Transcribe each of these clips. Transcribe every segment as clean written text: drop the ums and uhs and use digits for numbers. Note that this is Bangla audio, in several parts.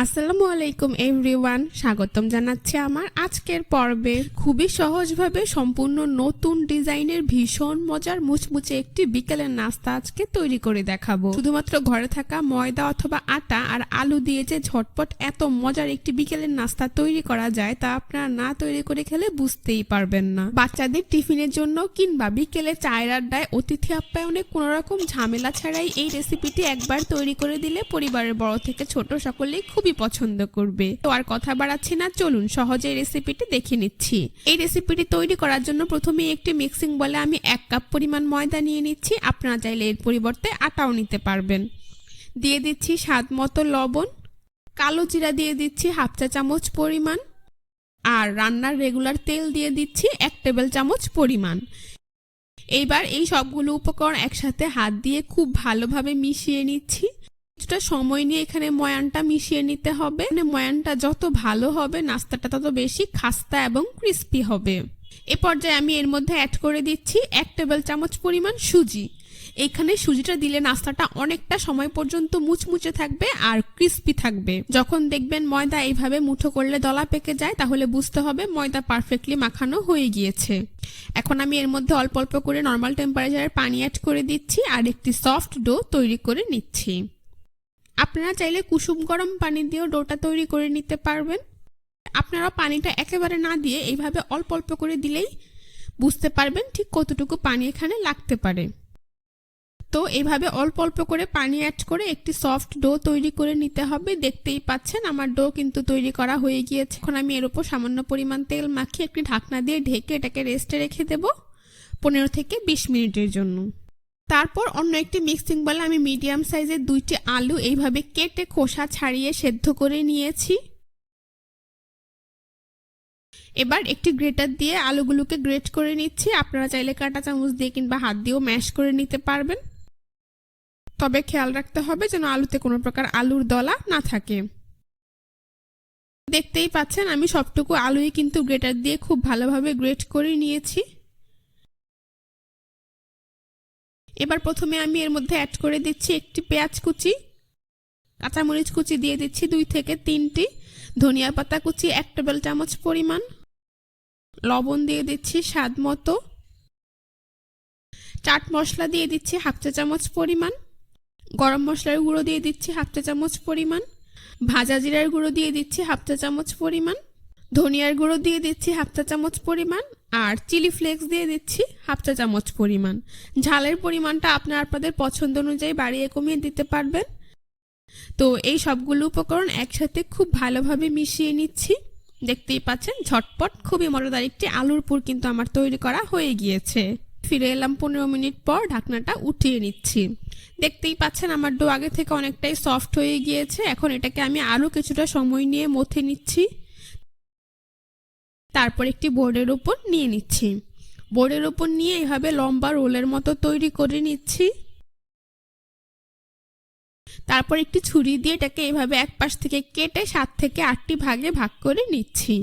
আসসালামু আলাইকুম এভরিওয়ান, স্বাগতম জানাচ্ছি আমার আজকের পর্বে। খুবই সহজভাবে সম্পূর্ণ নতুন ডিজাইনের ভীষণ মজার মুচমুচে একটি বিকেলের নাস্তা আজকে তৈরি করে দেখাবো। শুধুমাত্র ঘরে থাকা ময়দা অথবা আটা আর আলু দিয়ে যে ঝটপট এত মজার একটি বিকেলের নাস্তা তৈরি করা যায় তা আপনারা না তৈরি করে খেলে বুঝতেই পারবেন না। বাচ্চাদের টিফিনের জন্য কিংবা বিকেলে চায়ের আড্ডায় অতিথি আপ্যায়নে কোনো রকম ঝামেলা ছাড়াই এই রেসিপিটি একবার তৈরি করে দিলে পরিবারের বড় থেকে ছোট সকলেই খুবই পছন্দ করবে। তো আর কথা বাড়াচ্ছি না, চলুন সহজে রেসিপিটি দেখে নিচ্ছি। এই রেসিপিটি তৈরি করার জন্য প্রথমে একটি মিক্সিং বলে আমি 1 কাপ পরিমাণ ময়দা নিয়ে নিচ্ছি। আপনারা চাইলে এর পরিবর্তে আটাও নিতে পারবেন। দিয়ে দিচ্ছি স্বাদ মতো লবণ, কালো জিরা দিয়ে দিচ্ছি 1/2 চা চামচ পরিমাণ, আর রান্নার রেগুলার তেল দিয়ে দিচ্ছি 1 টেবিল চামচ পরিমাণ। এইবার এই সবগুলো উপকরণ একসাথে হাত দিয়ে খুব ভালোভাবে মিশিয়ে নিচ্ছি। কিছুটা সময় নিয়ে এখানে ময়ানটা মিশিয়ে নিতে হবে। ময়ানটা যত ভালো হবে নাস্তাটা তত বেশি খাস্তা এবং ক্রিস্পি হবে। এ পর্যায়ে আমি এর মধ্যে অ্যাড করে দিচ্ছি 1 টেবিল চামচ পরিমাণ সুজি। এখানে সুজিটা দিলে নাস্তাটা অনেকটা সময় পর্যন্ত মুচমুচে থাকবে আর ক্রিস্পি থাকবে। যখন দেখবেন ময়দা এইভাবে মুঠো করলে দলা পেকে যায় তাহলে বুঝতে হবে ময়দা পারফেক্টলি মাখানো হয়ে গিয়েছে। এখন আমি এর মধ্যে অল্প অল্প করে নর্মাল টেম্পারেচারের পানি অ্যাড করে দিচ্ছি আর একটি সফট ডো তৈরি করে নিচ্ছি। আপনারা চাইলে কুসুম গরম পানি দিয়েও ডোটা তৈরি করে নিতে পারবেন। আপনারা পানিটা একেবারে না দিয়ে এইভাবে অল্প অল্প করে দিলেই বুঝতে পারবেন ঠিক কতটুকু পানি এখানে লাগতে পারে। তো এইভাবে অল্প অল্প করে পানি অ্যাড করে একটি সফট ডো তৈরি করে নিতে হবে। দেখতেই পাচ্ছেন আমার ডো কিন্তু তৈরি করা হয়ে গিয়েছে। এখন আমি এর উপর সামান্য পরিমাণ তেল মাখিয়ে একটি ঢাকনা দিয়ে ঢেকে এটাকে রেস্টে রেখে দেব 15 থেকে 20 মিনিটের জন্য। তারপর অন্য একটি মিক্সিং বলে আমি মিডিয়াম সাইজের 2টি আলু এইভাবে কেটে খোসা ছাড়িয়ে সেদ্ধ করে নিয়েছি। এবার একটি গ্রেটার দিয়ে আলুগুলোকে গ্রেট করে নিচ্ছি। আপনারা চাইলে কাঁটা চামচ দিয়ে কিংবা হাত দিয়েও ম্যাশ করে নিতে পারবেন। তবে খেয়াল রাখতে হবে যেন আলুতে কোনো প্রকার আলুর দলা না থাকে। দেখতেই পাচ্ছেন আমি সবটুকু আলুই কিন্তু গ্রেটার দিয়ে খুব ভালোভাবে গ্রেট করে নিয়েছি। এবার প্রথমে আমি এর মধ্যে অ্যাড করে দিচ্ছি একটি পেঁয়াজ কুচি, কাঁচামরিচ কুচি দিয়ে দিচ্ছি 2 থেকে 3টি, ধনিয়া পাতা কুচি 1 টেবিল চামচ পরিমাণ, লবণ দিয়ে দিচ্ছি স্বাদ মতো, চাট মশলা দিয়ে দিচ্ছি 1/2 চা চামচ পরিমাণ, গরম মশলার গুঁড়ো দিয়ে দিচ্ছি 1/2 চা চামচ পরিমাণ, ভাজা জিরার গুঁড়ো দিয়ে দিচ্ছি 1/2 চা চামচ পরিমাণ, ধনিয়ার গুঁড়ো দিয়ে দিচ্ছি 1/2 চা চামচ পরিমাণ, আর চিলি ফ্লেক্স দিয়ে দিচ্ছি 1/2 চা চামচ পরিমাণ। ঝালের পরিমাণটা আপনাদের পছন্দ অনুযায়ী বাড়িয়ে কমিয়ে দিতে পারবেন। তো এই সবগুলো উপকরণ একসাথে খুব ভালোভাবে মিশিয়ে নিচ্ছি। দেখতেই পাচ্ছেন ঝটপট খুবই মজাদার একটি আলুর পুর কিন্তু আমার তৈরি করা হয়ে গিয়েছে। ফিরে এলাম 15 মিনিট পর, ঢাকনাটা উঠিয়ে নিচ্ছি। দেখতেই পাচ্ছেন আমার ডো আগে থেকে অনেকটাই সফট হয়ে গিয়েছে। এখন এটাকে আমি আরও কিছুটা সময় নিয়ে মথে নিচ্ছি। তারপর একটি বোর্ডের উপর নিয়ে নিচ্ছি। বোর্ডের উপর নিয়ে এভাবে লম্বা রোলের মতো তৈরি করে নিচ্ছি। তারপর একটি ছুরি দিয়ে এটাকে এভাবে এক পাশ থেকে কেটে 7 থেকে 8টি ভাগে ভাগ করে নিচ্ছি।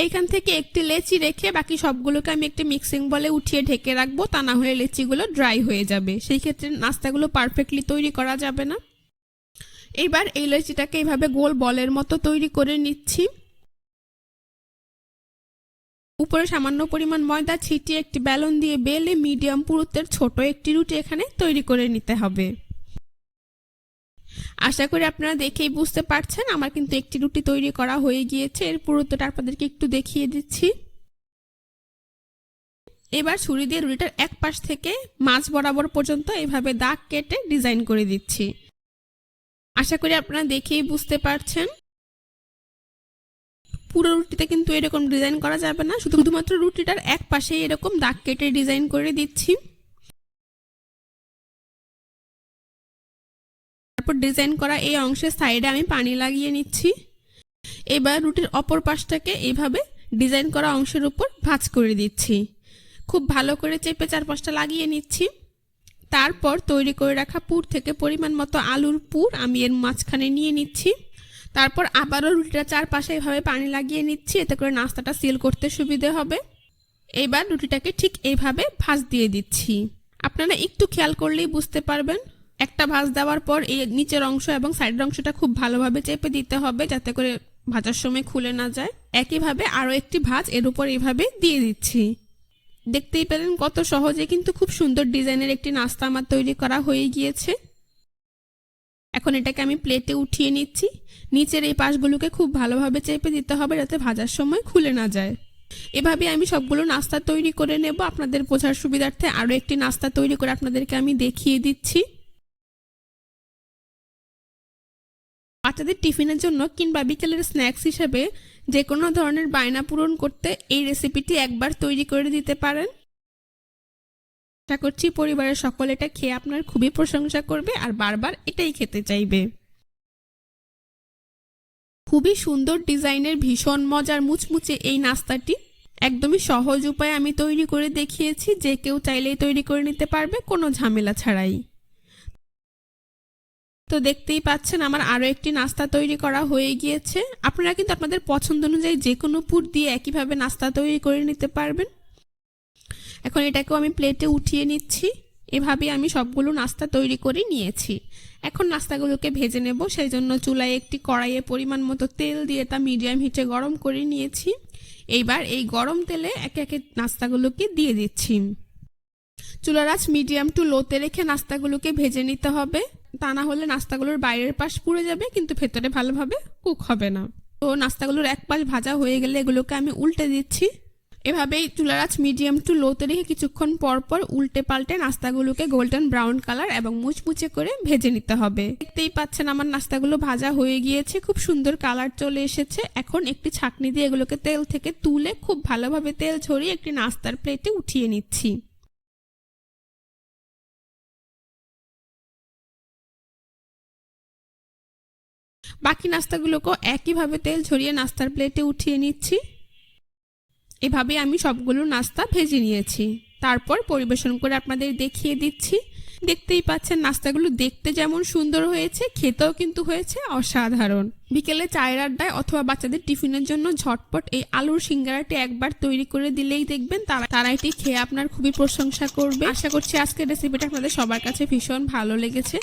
এইখান থেকে একটি লেচি রেখে বাকি সবগুলোকে আমি একটি মিক্সিং বলে উঠিয়ে ঢেকে রাখবো, তা না হলে লেচিগুলো ড্রাই হয়ে যাবে। সেই ক্ষেত্রে নাস্তাগুলো পারফেক্টলি তৈরি করা যাবে না। এইবার এই লেচিটাকে এইভাবে গোল বলের মতো তৈরি করে নিচ্ছি। উপরে সামান্য পরিমাণ ময়দা ছিটিয়ে একটি বেলন দিয়ে বেলে মিডিয়াম পুরুত্বের ছোট একটি রুটি এখানে তৈরি করে নিতে হবে। আশা করি আপনারা দেখেই বুঝতে পারছেন আমার কিন্তু একটি রুটি তৈরি করা হয়ে গিয়েছে। এর পুরুত্বটা আপনাদেরকে একটু দেখিয়ে দিচ্ছি। এবার ছুরি দিয়ে রুটিটার এক পাশ থেকে মাঝ বরাবর পর্যন্ত এভাবে দাগ কেটে ডিজাইন করে দিচ্ছি। আশা করি আপনারা দেখেই বুঝতে পারছেন। পুরো রুটিতে কিন্তু এরকম ডিজাইন করা যাবে না, শুধুমাত্র রুটিটার এক পাশে এরকম দাগ কেটে ডিজাইন করে দিচ্ছি। তারপর ডিজাইন করা এই অংশের সাইডে আমি পানি লাগিয়ে নিচ্ছি। এবার রুটির অপর পাশটাকে এইভাবে ডিজাইন করা অংশের উপর ভাঁজ করে দিচ্ছি। খুব ভালো করে চেপে চারপাশটা লাগিয়ে নিচ্ছি। তারপর তৈরি করে রাখা পুর থেকে পরিমাণ মতো আলুর পুর আমি এর মাঝখানে নিয়ে নিচ্ছি। তারপর আবারও রুটিটা চারপাশে এভাবে পানি লাগিয়ে নিচ্ছি, এতে করে নাস্তাটা সিল করতে সুবিধে হবে। এবার রুটিটাকে ঠিক এইভাবে ভাঁজ দিয়ে দিচ্ছি। আপনারা একটু খেয়াল করলেই বুঝতে পারবেন একটা ভাঁজ দেওয়ার পর এই নিচের অংশ এবং সাইডের অংশটা খুব ভালোভাবে চেপে দিতে হবে যাতে করে ভাজার সময় খুলে না যায়। একইভাবে আরও একটি ভাঁজ এর উপর এইভাবে দিয়ে দিচ্ছি। দেখতেই পেলেন কত সহজে কিন্তু খুব সুন্দর ডিজাইনের একটি নাস্তা আমার তৈরি করা হয়ে গিয়েছে। এখন এটাকে আমি প্লেটে উঠিয়ে নিচ্ছি। নিচের এই পাশগুলোকে খুব ভালোভাবে চেপে দিতে হবে যাতে ভাজার সময় খুলে না যায়। এভাবে আমি সবগুলো নাস্তা তৈরি করে নেব। আপনাদের বোঝার সুবিধার্থে আরও একটি নাস্তা তৈরি করে আপনাদেরকে আমি দেখিয়ে দিচ্ছি। বাচ্চাদের টিফিনের জন্য কিংবা বিকেলের স্ন্যাক্স হিসেবে যে কোনো ধরনের বায়না পূরণ করতে এই রেসিপিটি একবার তৈরি করে দিতে পারেন। আশা করছি পরিবারের সকলে এটা খেয়ে আপনার খুবই প্রশংসা করবে আর বারবার এটাই খেতে চাইবে। খুবই সুন্দর ডিজাইনের ভীষণ মজার মুচমুচে এই নাস্তাটি একদমই সহজ উপায়ে আমি তৈরি করে দেখিয়েছি। যে কেউ চাইলেই তৈরি করে নিতে পারবে কোনো ঝামেলা ছাড়াই। তো দেখতেই পাচ্ছেন আমার আরও একটি নাস্তা তৈরি করা হয়ে গিয়েছে। আপনারা কিন্তু আপনাদের পছন্দ অনুযায়ী যে কোনো পুর দিয়ে একইভাবে নাস্তা তৈরি করে নিতে পারবেন। এখন এটাকেও আমি প্লেটে উঠিয়ে নিচ্ছি। এভাবে আমি সবগুলো নাস্তা তৈরি করে নিয়েছি। এখন নাস্তাগুলোকে ভেজে নেব। সেই জন্য চুলায় একটি কড়াইয়ে পরিমাণ মতো তেল দিয়ে তা মিডিয়াম হিটে গরম করে নিয়েছি। এইবার এই গরম তেলে একে একে নাস্তাগুলোকে দিয়ে দিচ্ছি। চুলার আঁচ মিডিয়াম টু লোতে রেখে নাস্তাগুলোকে ভেজে নিতে হবে, তা না হলে নাস্তাগুলোর বাইরের পাশ পুড়ে যাবে কিন্তু ভেতরে ভালোভাবে কুক হবে না। তো নাস্তাগুলোর এক পাশ ভাজা হয়ে গেলে এগুলোকে আমি উল্টে দিচ্ছি। এভাবেই চুলার আঁচ মিডিয়াম টু লোতে রেখে কিছুক্ষণ পর পর উল্টে পাল্টে নাস্তাগুলোকে গোল্ডেন ব্রাউন কালার এবং মুচমুচে করে ভেজে নিতে হবে। দেখতেই পাচ্ছেন আমার নাস্তাগুলো ভাজা হয়ে গিয়েছে, খুব সুন্দর কালার চলে এসেছে। এখন একটি ছাঁকনি দিয়ে এগুলোকে তেল থেকে তুলে খুব ভালোভাবে তেল ছড়িয়ে একটি নাস্তার প্লেটে উঠিয়ে নিচ্ছি। বাকি নাস্তাগুলোকেও একইভাবে তেল ছড়িয়ে নাস্তার প্লেটে উঠিয়ে নিচ্ছি। এভাবে আমি সবগুলো নাস্তা ভেজে নিয়েছি। তারপর পরিবেশন করে আপনাদের দেখিয়ে দিচ্ছি। দেখতেই পাচ্ছেন নাস্তাগুলো দেখতে যেমন সুন্দর হয়েছে, খেতেও কিন্তু হয়েছে অসাধারণ। বিকেলে চায়ের আড্ডায় অথবা বাচ্চাদের টিফিনের জন্য ঝটপট এই আলুর সিঙ্গারাটি একবার তৈরি করে দিলেই দেখবেন তারা এটি খেয়ে আপনার খুবই প্রশংসা করবে। আশা করছি আজকের রেসিপিটা আপনাদের সবার কাছে ভীষণ ভালো লেগেছে।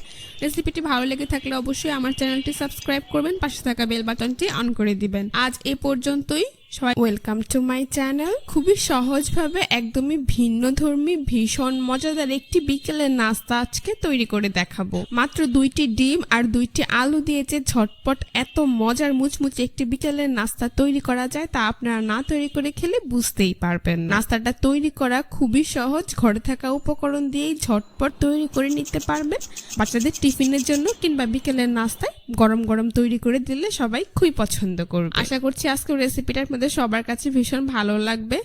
রেসিপিটি ভালো লেগে থাকলে অবশ্যই আমার চ্যানেলটি সাবস্ক্রাইব করবেন, পাশে থাকা বেল বাটনটি অন করে দিবেন। আজ এ পর্যন্তই। সবাই ওয়েলকাম টু মাই চ্যানেল। খুবই সহজভাবে একদমই ভিন্নধর্মী ভীষণ মজাদার একটি বিকেলের নাস্তা আজকে তৈরি করে দেখাবো। মাত্র 2টি ডিম আর 2টি আলু দিয়ে যে ঝটপট এত মজার মুচমুচে একটি বিকেলের নাস্তা তৈরি করা যায় তা আপনারা না তৈরি করে খেলে বুঝতেই পারবেন। নাস্তাটা তৈরি করা খুবই সহজ, ঘরে থাকা উপকরণ দিয়েই ঝটপট তৈরি করে নিতে পারবেন। বাচ্চাদের টিফিনের জন্য কিংবা বিকেলের নাস্তায় গরম গরম তৈরি করে দিলে সবাই খুবই পছন্দ করবে। আশা করছি আজকের রেসিপিটা আপনাদের সবার কাছে ভীষণ ভালো লাগবে।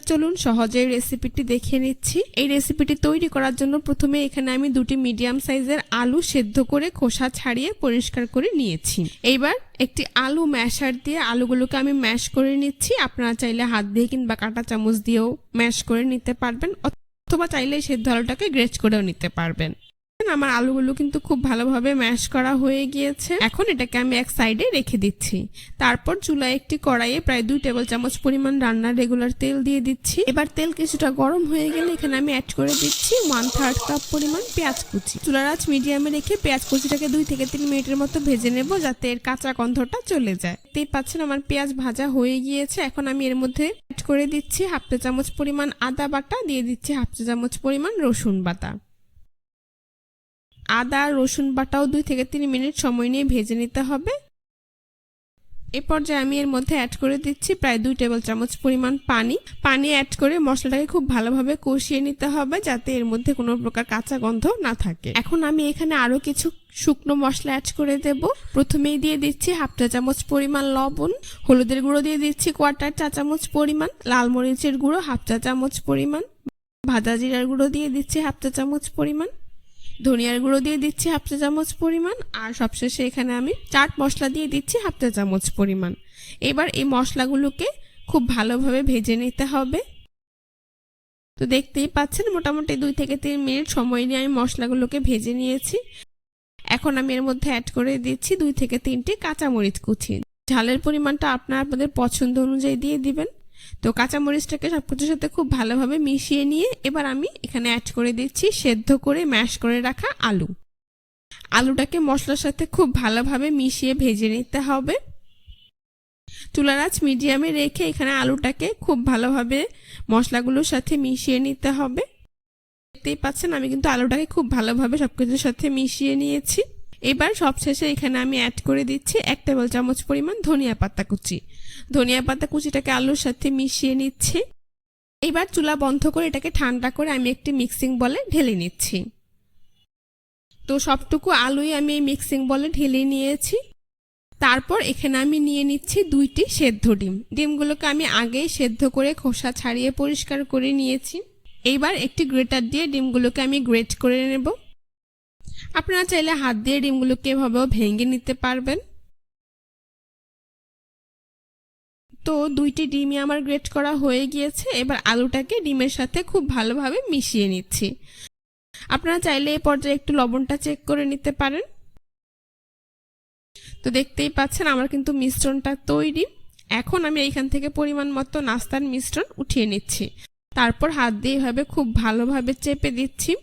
চলুন সহজে রেসিপিটি দেখে নিচ্ছি। এই রেসিপিটি তৈরি করার জন্য প্রথমে এখানে আমি 2টি মিডিয়াম সাইজের আলু সেদ্ধ করে খোসা ছাড়িয়ে পরিষ্কার করে নিয়েছি। এইবার একটি আলু ম্যাশার দিয়ে আলুগুলোকে আমি ম্যাশ করে নিচ্ছি। আপনারা চাইলে হাত দিয়ে কিংবা কাঁটা চামচ দিয়েও ম্যাশ করে নিতে পারবেন, অথবা চাইলে সেদ্ধ আলুটাকে গ্রেট করেও নিতে পারবেন। আমার আলুগুলো কিন্তু খুব ভালোভাবে ম্যাশ করা হয়ে গিয়েছে। এখন এটাকে আমি এক সাইডে রেখে দিচ্ছি। তারপর চুলায় একটি কড়াইয়ে প্রায় 2 টেবিল চামচ পরিমাণ রান্নার রেগুলার তেল দিয়ে দিচ্ছি। এবার তেল কিছুটা গরম হয়ে গেলে এখানে আমি অ্যাড করে দিচ্ছি 1/3 কাপ পরিমাণ পেঁয়াজ কুচি। চুলার আঁচ মিডিয়ামে রেখে পেঁয়াজ কুচিটাকে 2 থেকে 3 মিনিটের মতো ভেজে নেব যাতে এর কাঁচা গন্ধটা চলে যায়। দেখতেই পাচ্ছেন আমার পেঁয়াজ ভাজা হয়ে গিয়েছে। এখন আমি এর মধ্যে অ্যাড করে দিচ্ছি 1/2 চা চামচ পরিমাণ আদা বাটা, দিয়ে দিচ্ছি 1/2 চা চামচ পরিমাণ রসুন বাটা। আদা রসুন বাটাও 2 থেকে 3 মিনিট সময় নিয়ে ভেজে নিতে হবে। এ পর্যায়ে আমি এর মধ্যে অ্যাড করে দিচ্ছি প্রায় 2 টেবিল চামচ পরিমাণ পানি অ্যাড করে মশলাটাকে খুব ভালোভাবে কষিয়ে নিতে হবে যাতে এর মধ্যে কোনো প্রকার কাঁচা গন্ধ না থাকে। এখন আমি এখানে আরো কিছু শুকনো মশলা অ্যাড করে দেব। প্রথমেই দিয়ে দিচ্ছি 1/2 চা চামচ পরিমাণ লবণ, হলুদের গুঁড়ো দিয়ে দিচ্ছি 1/4 চা চামচ পরিমাণ, লাল মরিচের গুঁড়ো 1/2 চা চামচ পরিমাণ, ভাজা জিরার গুঁড়ো দিয়ে দিচ্ছি 1/2 চা চামচ পরিমাণ, ধনিয়ার গুঁড়ো দিয়ে দিচ্ছি 1/2 চা চামচ পরিমাণ, আর সবশেষে এখানে আমি চাট মশলা দিয়ে দিচ্ছি 1/2 চা চামচ পরিমাণ। এবার এই মশলাগুলোকে খুব ভালোভাবে ভেজে নিতে হবে। তো দেখতেই পাচ্ছেন মোটামুটি 2 থেকে 3 মিনিট সময় নিয়ে আমি মশলাগুলোকে ভেজে নিয়েছি। এখন আমি এর মধ্যে অ্যাড করে দিচ্ছি 2 থেকে 3টি কাঁচামরিচ কুচি। ঝালের পরিমাণটা আপনাদের পছন্দ অনুযায়ী দিয়ে দিবেন। তো কাঁচামরিচটাকে সবকিছুর সাথে খুব ভালোভাবে মিশিয়ে নিয়ে এবার আমি এখানে অ্যাড করে দিচ্ছি সেদ্ধ করে ম্যাশ করে রাখা আলু। আলুটাকে মশলার সাথে খুব ভালোভাবে মিশিয়ে ভেজে নিতে হবে। চুলার আঁচ মিডিয়ামে রেখে এখানে আলুটাকে খুব ভালোভাবে মশলাগুলোর সাথে মিশিয়ে নিতে হবে। দেখতেই পাচ্ছেন আমি কিন্তু আলুটাকে খুব ভালোভাবে সবকিছুর সাথে মিশিয়ে নিয়েছি। এবার সবশেষে এখানে আমি অ্যাড করে দিচ্ছি 1 টেবিল চামচ পরিমাণ ধনিয়া পাতা কুচি। ধনিয়া পাতা কুচিটাকে আলুর সাথে মিশিয়ে নিচ্ছি। এবার চুলা বন্ধ করে এটাকে ঠান্ডা করে আমি একটি মিক্সিং বলে ঢেলে নিচ্ছি। তো সবটুকু আলুই আমি এই মিক্সিং বলে ঢেলে নিয়েছি। তারপর এখানে আমি নিয়ে নিচ্ছি 2টি সেদ্ধ ডিম। ডিমগুলোকে আমি আগেই সেদ্ধ করে খোসা ছাড়িয়ে পরিষ্কার করে নিয়েছি। এইবার একটি গ্রেটার দিয়ে ডিমগুলোকে আমি গ্রেট করে নেব। আপনারা চাইলে হাত দিয়ে ডিমগুলোকে এভাবেও ভেঙে নিতে পারবেন। তো 2টি ডিমই আমার গ্রেট করা হয়ে গিয়েছে। এবার আলুটাকে ডিমের সাথে খুব ভালোভাবে মিশিয়ে নিচ্ছি। আপনারা চাইলে এই পর্যায়ে একটু লবণটা চেক করে নিতে পারেন। তো দেখতেই পাচ্ছেন আমার কিন্তু মিশ্রণটা তৈরি। এখন আমি এইখান থেকে পরিমাণ মতো নাস্তার মিশ্রণ উঠিয়ে নিচ্ছি। তারপর হাত দিয়ে এভাবে খুব ভালোভাবে চেপে দিচ্ছি।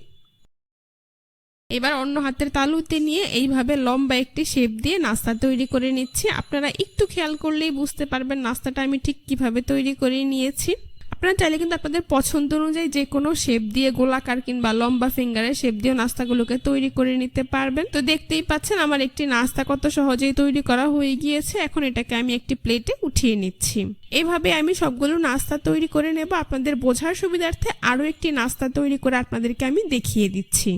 এবার অন্য হাতের তালুতে নিয়ে এইভাবে লম্বা একটি শেপ দিয়ে নাস্তা তৈরি করে নিচ্ছি। আপনারা একটু খেয়াল করলেই বুঝতে পারবেন নাস্তাটা আমি ঠিক কিভাবে তৈরি করে নিয়েছি। আপনারা চাইলে কিন্তু আপনাদের পছন্দ অনুযায়ী যে কোনো শেপ দিয়ে গোলাকার কিংবা লম্বা ফিঙ্গারের শেপ দিয়ে নাস্তাগুলোকে তৈরি করে নিতে পারবেন। তো দেখতেই পাচ্ছেন আমার একটি নাস্তা কত সহজেই তৈরি করা হয়ে গিয়েছে। এখন এটাকে আমি একটি প্লেটে উঠিয়ে নিচ্ছি। এভাবে আমি সবগুলো নাস্তা তৈরি করে নেব। আপনাদের বোঝার সুবিধার্থে আরও একটি নাস্তা তৈরি করে আপনাদেরকে আমি দেখিয়ে দিচ্ছি।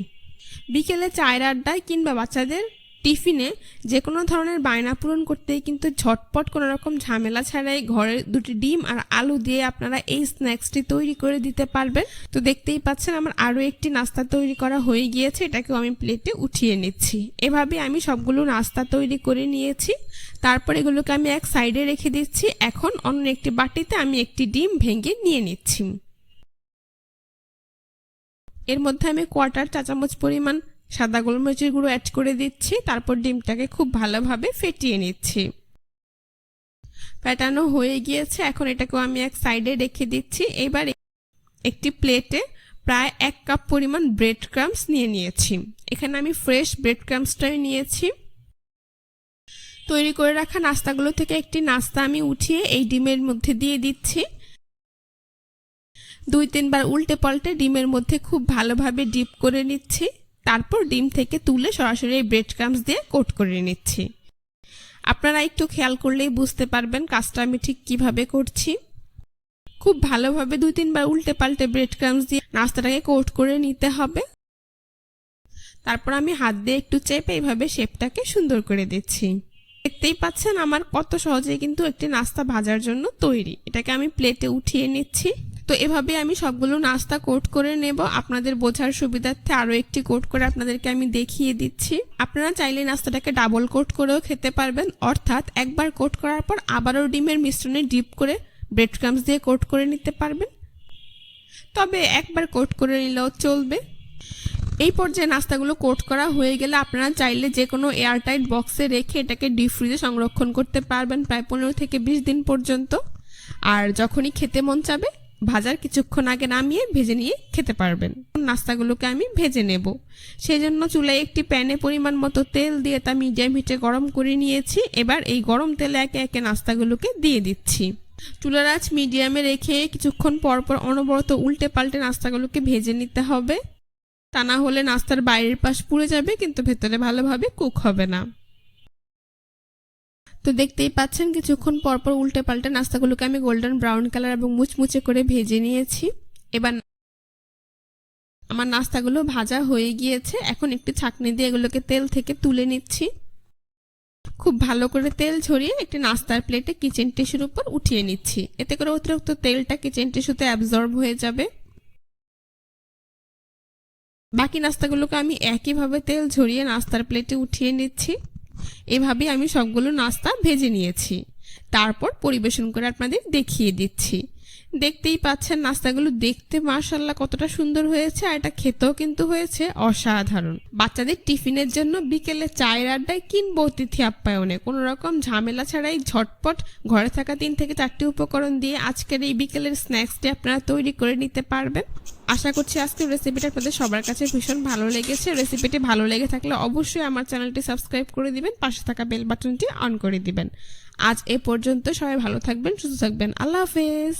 বিকেলে চায়ের আড্ডায় কিংবা বাচ্চাদের টিফিনে যে কোনো ধরনের বায়না পূরণ করতেই কিন্তু ঝটপট কোনো রকম ঝামেলা ছাড়াই ঘরের 2টি ডিম আর আলু দিয়ে আপনারা এই স্ন্যাক্সটি তৈরি করে দিতে পারবেন। তো দেখতেই পাচ্ছেন আমার আরও একটি নাস্তা তৈরি করা হয়ে গিয়েছে। এটাকেও আমি প্লেটে উঠিয়ে নিচ্ছি। এভাবে আমি সবগুলো নাস্তা তৈরি করে নিয়েছি। তারপর এগুলোকে আমি এক সাইডে রেখে দিচ্ছি। এখন অন্য একটি বাটিতে আমি একটি ডিম ভেঙে নিয়ে নিচ্ছি। এর মধ্যে আমি 1/4 চা চামচ পরিমাণ সাদা গোলমরিচের গুঁড়ো অ্যাড করে দিচ্ছি। তারপর ডিমটাকে খুব ভালোভাবে ফেটিয়ে নিচ্ছি। ফেটানো হয়ে গিয়েছে। এখন এটাকেও আমি এক সাইডে রেখে দিচ্ছি। এবার একটি প্লেটে প্রায় 1 কাপ পরিমাণ ব্রেড ক্রাম্বস নিয়ে নিয়েছি। এখানে আমি ফ্রেশ ব্রেড ক্রাম্বসটাই নিয়েছি। তৈরি করে রাখা নাস্তাগুলো থেকে একটি নাস্তা আমি উঠিয়ে এই ডিমের মধ্যে দিয়ে দিচ্ছি। 2-3 বার উল্টে পাল্টে ডিমের মধ্যে খুব ভালোভাবে ডিপ করে নিচ্ছি। তারপর ডিম থেকে তুলে সরাসরি ব্রেড ক্রাম্বস দিয়ে কোট করে নিচ্ছি। আপনারা একটু খেয়াল করলেই বুঝতে পারবেন কাজটা আমি ঠিক কিভাবে করছি। খুব ভালোভাবে 2-3 বার উল্টে পাল্টে ব্রেড ক্রাম্বস দিয়ে নাস্তাটাকে কোট করে নিতে হবে। তারপর আমি হাত দিয়ে একটু চেপে এইভাবে শেপটাকে সুন্দর করে দিচ্ছি। দেখতেই পাচ্ছেন আমার কত সহজেই কিন্তু একটি নাস্তা ভাজার জন্য তৈরি। এটাকে আমি প্লেটে উঠিয়ে নিচ্ছি। তো এভাবে আমি সবগুলো নাস্তা কোট করে নেব। আপনাদের বোঝার সুবিধার্থে আরও একটি কোট করে আপনাদেরকে আমি দেখিয়ে দিচ্ছি। আপনারা চাইলে নাস্তাটাকে ডাবল কোট করেও খেতে পারবেন, অর্থাৎ একবার কোট করার পর আবারও ডিমের মিশ্রণে ডিপ করে ব্রেড ক্রাম্বস দিয়ে কোট করে নিতে পারবেন। তবে একবার কোট করে নিলেও চলবে। এই পর্যায়ে নাস্তাগুলো কোট করা হয়ে গেলে আপনারা চাইলে যে কোনো এয়ারটাইট বক্সে রেখে এটাকে ডিপ ফ্রিজে সংরক্ষণ করতে পারবেন প্রায় 15 থেকে 20 দিন পর্যন্ত। আর যখনই খেতে মন চাবে ভাজার কিছুক্ষণ আগে নামিয়ে ভেজে নিয়ে খেতে পারবেন। নাস্তাগুলোকে আমি ভেজে নেব। সেই জন্য চুলায় একটি প্যানে পরিমাণ মতো তেল দিয়ে তা মিডিয়াম হিটে গরম করে নিয়েছি। এবার এই গরম তেলে একে একে নাস্তাগুলোকে দিয়ে দিচ্ছি। চুলার আঁচ মিডিয়ামে রেখে কিছুক্ষণ পর পর অনবরত উল্টে পাল্টে নাস্তাগুলোকে ভেজে নিতে হবে। তা না হলে নাস্তার বাইরের পাশ পুড়ে যাবে কিন্তু ভেতরে ভালোভাবে কুক হবে না। তো দেখতেই পাচ্ছেন কিছুক্ষণ পর পর উল্টে পাল্টে নাস্তাগুলোকে আমি গোল্ডেন ব্রাউন কালার এবং মুচমুচে করে ভেজে নিয়েছি। এবার আমার নাস্তাগুলো ভাজা হয়ে গিয়েছে। এখন একটি ছাঁকনি দিয়ে এগুলোকে তেল থেকে তুলে নিচ্ছি। খুব ভালো করে তেল ঝরিয়ে একটি নাস্তার প্লেটে কিচেন টিস্যুর উপর উঠিয়ে নিচ্ছি। এতে করে অতিরিক্ত তেলটা কিচেন টিস্যুতে অ্যাবজর্ব হয়ে যাবে। বাকি নাস্তাগুলোকে আমি একইভাবে তেল ঝরিয়ে নাস্তার প্লেটে উঠিয়ে নিচ্ছি। এভাবে আমি সবগুলো নাস্তা ভেজে নিয়েছি। তারপর পরিবেশন করে আপনাদের দেখিয়ে দিচ্ছি। দেখতেই পাচ্ছেন নাস্তাগুলো দেখতে মাশাআল্লাহ কতটা সুন্দর হয়েছে, আর এটা খেতেও কিন্তু হয়েছে অসাধারণ। বাচ্চাদের টিফিনের জন্য বিকেলে চায়ের আড্ডায় কিংবা অতিথি আপ্যায়নে কোনো রকম ঝামেলা ছাড়াই ঝটপট ঘরে থাকা 3 থেকে 4টি উপকরণ দিয়ে আজকের এই বিকেলের স্ন্যাক্সটি আপনারা তৈরি করে নিতে পারবেন। আশা করছি আজকের রেসিপিটা আপনাদের সবার কাছে ভীষণ ভালো লেগেছে। রেসিপিটি ভালো লেগে থাকলে অবশ্যই আমার চ্যানেলটি সাবস্ক্রাইব করে দিবেন, পাশে থাকা বেল বাটনটি অন করে দিবেন। আজ এ পর্যন্ত, সবাই ভালো থাকবেন, সুস্থ থাকবেন। আল্লাহ হাফেজ।